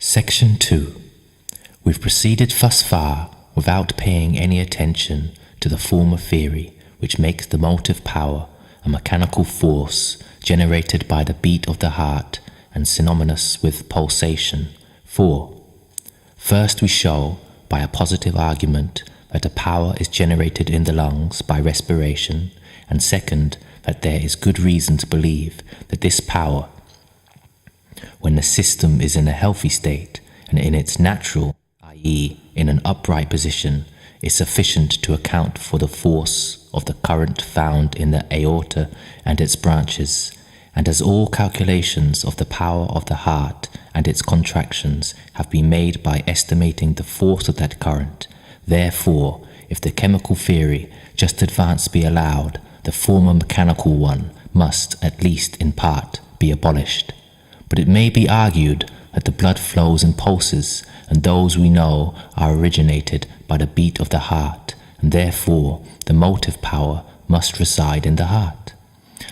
Section 2. We've proceeded thus far without paying any attention to the former theory which makes the motive power a mechanical force generated by the beat of the heart and synonymous with pulsation. 4. First we show, by a positive argument, that a power is generated in the lungs by respiration, and second, that there is good reason to believe that this power, when the system is in a healthy state and in its natural, i.e. in an upright position, is sufficient to account for the force of the current found in the aorta and its branches, and as all calculations of the power of the heart and its contractions have been made by estimating the force of that current, therefore, if the chemical theory just advanced be allowed, the former mechanical one must, at least in part, be abolished. But it may be argued that the blood flows in pulses, and those we know are originated by the beat of the heart, and therefore the motive power must reside in the heart.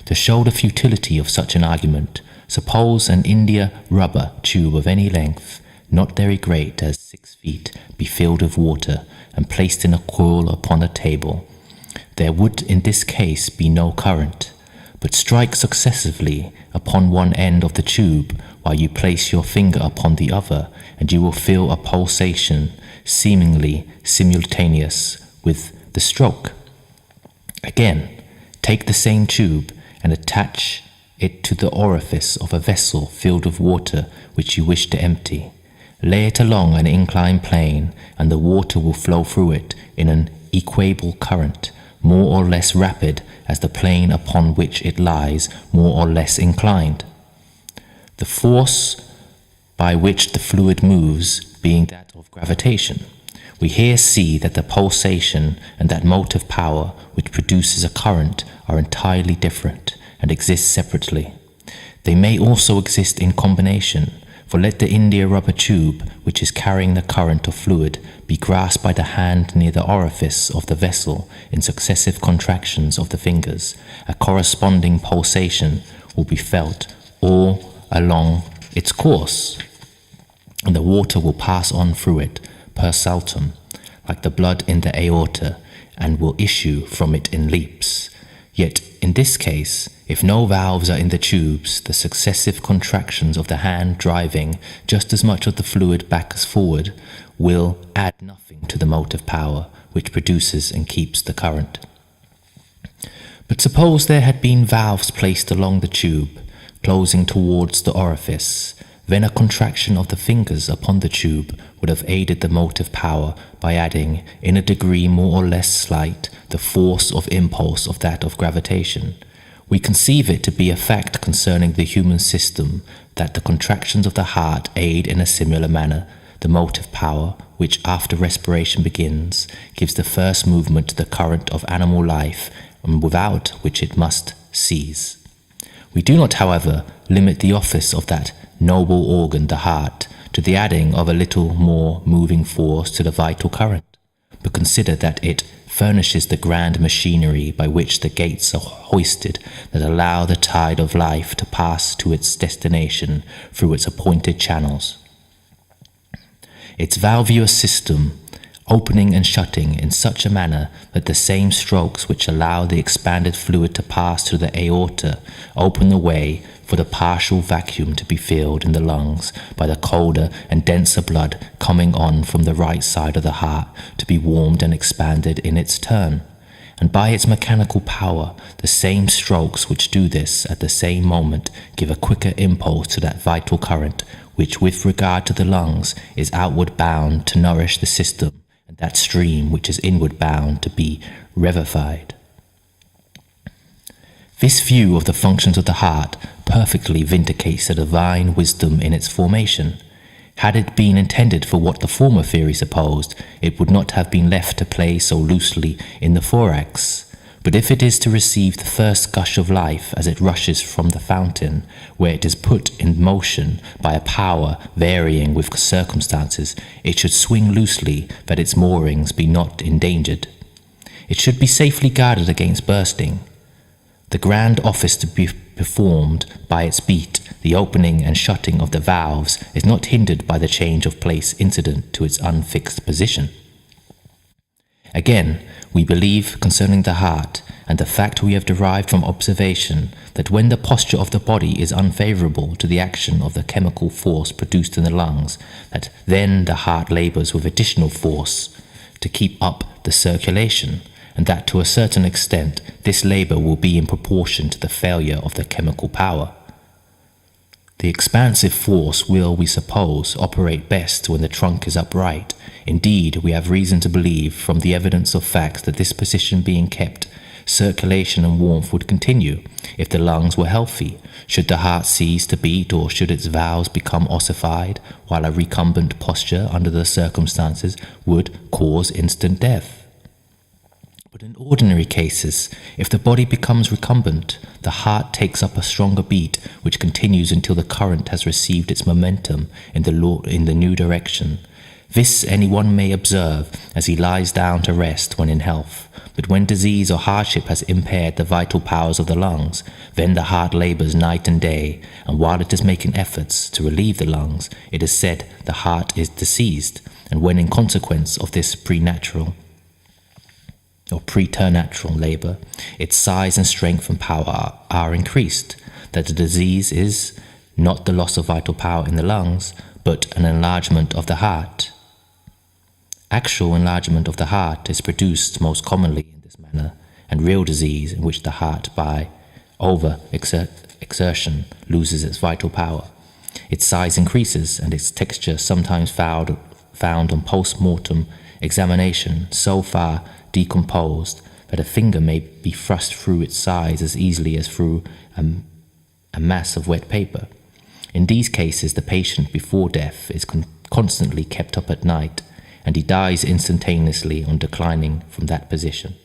To show the futility of such an argument, suppose an India rubber tube of any length, not very great as 6 feet, be filled with water and placed in a coil upon a table. There would in this case be no current, but strike successively upon one end of the tube while you place your finger upon the other, and you will feel a pulsation seemingly simultaneous with the stroke. Again, take the same tube and attach it to the orifice of a vessel filled with water which you wish to empty. Lay it along an inclined plane, and the water will flow through it in an equable current, more or less rapid as the plane upon which it lies more or less inclined. The force by which the fluid moves being that of gravitation, we here see that the pulsation and that motive power which produces a current are entirely different and exist separately. They may also exist in combination, for let the India rubber tube, which is carrying the current of fluid, be grasped by the hand near the orifice of the vessel in successive contractions of the fingers, a corresponding pulsation will be felt all along its course, and the water will pass on through it per saltum, like the blood in the aorta, and will issue from it in leaps. Yet in this case, if no valves are in the tubes, the successive contractions of the hand driving just as much of the fluid back as forward will add nothing to the motive power which produces and keeps the current. But suppose there had been valves placed along the tube, closing towards the orifice, then a contraction of the fingers upon the tube would have aided the motive power by adding, in a degree more or less slight, the force of impulse of that of gravitation. We conceive it to be a fact concerning the human system that the contractions of the heart aid in a similar manner the motive power which, after respiration begins, gives the first movement to the current of animal life, and without which it must cease. We do not, however, limit the office of that noble organ, the heart, to the adding of a little more moving force to the vital current, but consider that it furnishes the grand machinery by which the gates are hoisted that allow the tide of life to pass to its destination through its appointed channels. Its valvular system, opening and shutting in such a manner that the same strokes which allow the expanded fluid to pass through the aorta open the way for the partial vacuum to be filled in the lungs by the colder and denser blood coming on from the right side of the heart to be warmed and expanded in its turn. And by its mechanical power, the same strokes which do this at the same moment give a quicker impulse to that vital current which, with regard to the lungs, is outward bound to nourish the system, and that stream which is inward bound to be revivified. This view of the functions of the heart perfectly vindicates the divine wisdom in its formation. Had it been intended for what the former theory supposed, it would not have been left to play so loosely in the thorax. But if it is to receive the first gush of life as it rushes from the fountain, where it is put in motion by a power varying with circumstances, it should swing loosely that its moorings be not endangered. It should be safely guarded against bursting. The grand office to be performed by its beat, the opening and shutting of the valves, is not hindered by the change of place incident to its unfixed position. Again, we believe concerning the heart, and the fact we have derived from observation, that when the posture of the body is unfavourable to the action of the chemical force produced in the lungs, that then the heart labours with additional force to keep up the circulation, and that to a certain extent this labour will be in proportion to the failure of the chemical power. The expansive force will, we suppose, operate best when the trunk is upright. Indeed, we have reason to believe, from the evidence of facts, that this position being kept, circulation and warmth would continue, if the lungs were healthy. Should the heart cease to beat, or should its valves become ossified, while a recumbent posture under the circumstances would cause instant death. But in ordinary cases, if the body becomes recumbent, the heart takes up a stronger beat, which continues until the current has received its momentum in the new direction. This anyone may observe as he lies down to rest when in health. But when disease or hardship has impaired the vital powers of the lungs, then the heart labours night and day, and while it is making efforts to relieve the lungs, it is said the heart is diseased, and when in consequence of this preternatural labour, its size and strength and power are increased, that the disease is not the loss of vital power in the lungs, but an enlargement of the heart. Actual enlargement of the heart is produced most commonly in this manner, and real disease, in which the heart by over-exertion loses its vital power. Its size increases, and its texture sometimes found on post-mortem examination so far decomposed that a finger may be thrust through its size as easily as through a mass of wet paper. In these cases, the patient before death is constantly kept up at night, and he dies instantaneously on declining from that position.